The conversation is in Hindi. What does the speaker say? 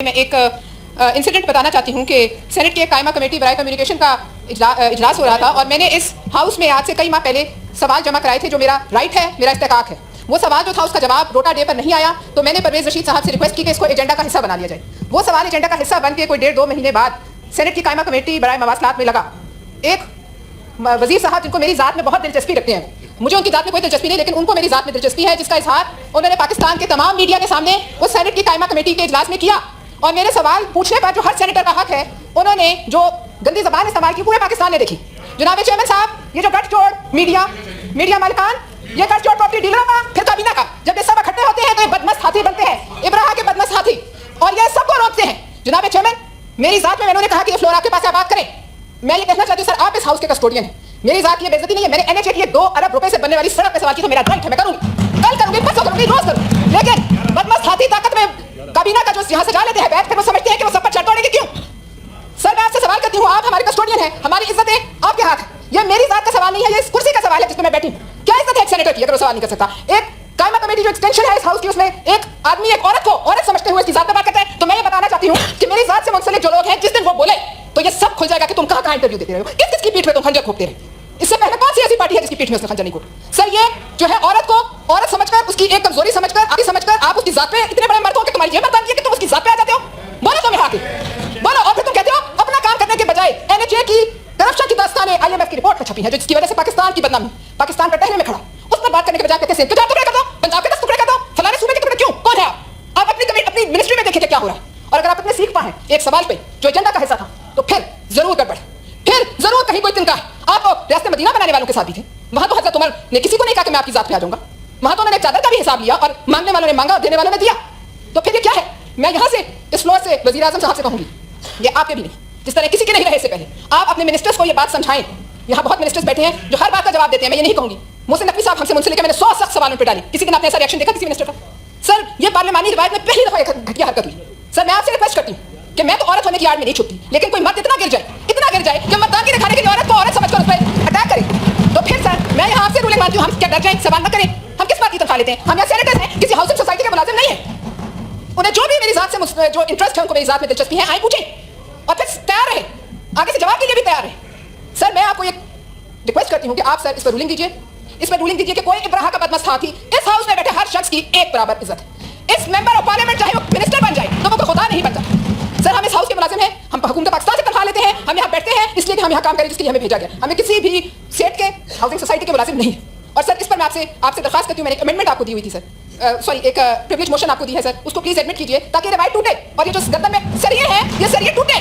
मैं एक इंसिडेंट बताना चाहती हूं कि सेनेट की एक कायमा कमेटी बराए कम्युनिकेशन का इजलास हो रहा था और मैंने इस हाउस में आज से कई माह पहले सवाल जमा कराए थे जो मेरा राइट है, मेरा इस्तेकाक है। वो सवाल जो था उसका जवाब रोटा डे पर नहीं आया तो मैंने परवेज रशीद साहब से रिक्वेस्ट की कि इसको एजेंडा का हिस्सा बना लिया जाए। वो सवाल एजेंडा का हिस्सा बन के कोई 1.5-2 महीने बाद सेनेट की कायमा कमेटी बराए मवासलात में लगा। एक वजीर साहब जिनको मेरी जात में बहुत दिलचस्पी रखते हैं, मुझे उनकी जात में कोई दिलचस्पी नहीं लेकिन उनको मेरी जात में दिलचस्पी है, जिसका इजहार उन्होंने पाकिस्तान के तमाम मीडिया के सामने उस सेनेट की कायमा कमेटी के इजलास में किया। और मेरे सवाल पूछने पर जो हर सेनेटर का हक है, उन्होंने जो गंदी जबान इस्तेमाल की पूरे पाकिस्तान ने देखी। जनाब चेयरमैन साहब, ये जो गठजोड़ मीडिया मालिकान, ये गठजोड़ प्रॉपर्टी डीलरों का, फिर काबीना का, जब ये सब इकट्ठे होते हैं तो ये बदमस्त हाथी बनते हैं, इब्राहा के बदमस्त हाथी, और ये सबको रोकते हैं। जनाब चेयरमैन, मेरी जात में उन्होंने कहा कि ये फ्लोर आपके पास है, बात करें। मैं ये कहना चाहती हूँ सर, आप इस हाउस के कस्टोडियन हैं, मेरी जात की बेइज्जती नहीं है। मैंने एनएचए की 2 अरब रुपए से बनने वाली सड़क पे सवाल की तो मेरा राइट है, मैं करूंगी, कल करूंगी, परसों करूंगी, रोज करूंगी। लेकिन बदमस्त हाथी ताकत में काबीना का जो यहाँ सजा लेते हैं बैठ, फिर वो समझते हैं कि वो सब पर चढ़ दौड़ेंगे क्यों? सर मैं आपसे सवाल करती हूँ, आप हमारे कस्टोडियन हैं, हमारी इज्जतें आपके हाथ है। ये मेरी जात का सवाल नहीं है, ये इस कुर्सी का सवाल है जिसमें मैं बैठी हूँ। क्या इज्जत है एक सेनेटर की अगर वो सवाल नहीं कर सकता? एक कायमा कमेटी जो एक्सटेंशन है इस हाउस की, उसमें एक आदमी एक औरत को औरत समझते हुए इसकी जात पर बात करता है। तो मैं ये बताना चाहती हूँ कि मेरी जात से मुंसलिक जो लोग हैं, जिस दिन वो बोले तो ये सब खुल जाएगा कि तुम कहाँ इंटरव्यू देते रहे हो, किस किसकी पीठ में तुम खंजर खोपते रहे। इससे पहले कौन सी ऐसी पार्टी है जिसकी पीठ में उसने खंजर नहीं खोपा? सर ये जो है औरत को औरत समझकर, उसकी एक कमजोरी समझकर, आदि समझकर आप उसकी जात पे इतने बड़े मर्द हो कि तुम्हारी ये मत आती है कि तुम उसकी जात पे आ जाते हो। बोलो तो मेरे हाथ बोलो, और फिर तुम कहते हो अपना काम करने के बजाय एनएचए की करप्शन की दास्तानें आईएमएफ की रिपोर्ट में छपी है, जिसकी वजह से पाकिस्तान की बदनामी, पाकिस्तान का टहने में खड़ा, उस पर बात करने के बजाय कहते हैं टुकड़े कर दो, पंजाब के 10 टुकड़े कर दो, फलाने सूबे के टुकड़े क्यों? कौन है आप अपनी मिनिस्ट्री में देखें क्या हो रहा है। और अगर आप इतने सीख पाए एक सवाल पे जो एजेंडा का हिस्सा था, तो फिर जरूर गड़बड़, फिर जरूर कहीं कोई तिनका है। आप रियासत मदीना बनाने वालों के साथ भी थे, वहां तो हजरत उमर ने किसी को नहीं कहा कि मैं आपकी जात पे आ जाऊंगा, वहां तो उन्होंने चादर का भी हिसाब लिया और मांगने वालों ने मांगा और देने वालों ने दिया। तो फिर ये क्या है? मैं यहां से इस फ्लोर से वजीर आजम साहब से कहूंगी, ये आपके भी नहीं, जिस तरह किसी के नहीं रहे इससे पहले, आप अपने मिनिस्टर्स को ये बात समझाएं। यहाँ बहुत मिनिस्टर्स बैठे हैं जो हर बात का जवाब देते हैं, मैं ये नहीं कहूंगी। मोहसिन नकवी साहब हमसे मुझसे लेकर मैंने 100 सख्त सवालों पे डाली, किसी दिन आपने ऐसा रिएक्शन देखा किसी मिनिस्टर का? सर ये पार्लियामानी रिवायत में पहली दफा घटिया हरकत हुई। सर मैं आपसे रिक्वेस्ट करती हूँ कि मैं तो औरत होने की आड़ में नहीं छुपती, लेकिन कोई मर्द इतना गिर जाए कि मतदान की दिखाने के लिए औरत को औरत समझकर उस पर अटैक करे, तो फिर सर मैं यहाँ आपसे रूलिंग मानती हूँ, हम क्या डर जाए? सवाल न करें। हम किस बात की तनख्वाह लेते हैं? हम यहाँ सेनेटर्स हैं, किसी हाउसिंग सोसाइटी के मुलाजिम नहीं है। उन्हें जो भी मेरी जात से जो इंटरेस्ट है, उनको मेरी जात में दिलचस्पी है, आए पूछें और फिर तैयार रहे, आगे से जवाब के लिए भी तैयार है। सर मैं आपको एक रिक्वेस्ट करती हूँ कि आप सर इस पर रूलिंग दीजिए, इस पर रूलिंग दीजिए कि कोई इब्राहा का बदमस्त हाथी, इस हाउस में बैठे हर शख्स की एक बराबर इज्जत है। इस मेंबर ऑफ पार्लियामेंट चाहे वो मिनिस्टर बन जाए तो वो खुदा नहीं बनता। सर हम इस हाउस के मुलाजिम हैं, हम हुकूमत पाकिस्तान से तनख्वाह लेते हैं, हम यहाँ बैठते हैं इसलिए कि हम यहाँ काम करें जिसके लिए हमें भेजा गया, हमें किसी भी स्टेट के हाउसिंग सोसाइटी के मुलाजिम नहीं है। और सर इस पर मैं आपसे दरखास्त करती हूँ, मैंने एक अमेंडमेंट आपको दी हुई थी सर, सॉरी एक प्रिविलेज मोशन आपको दी है सर, उसको प्लीज एडमिट कीजिए ताकि रिवाइट टूटे और ये जो गर्दन में सरिये हैं ये सरिये टूटे।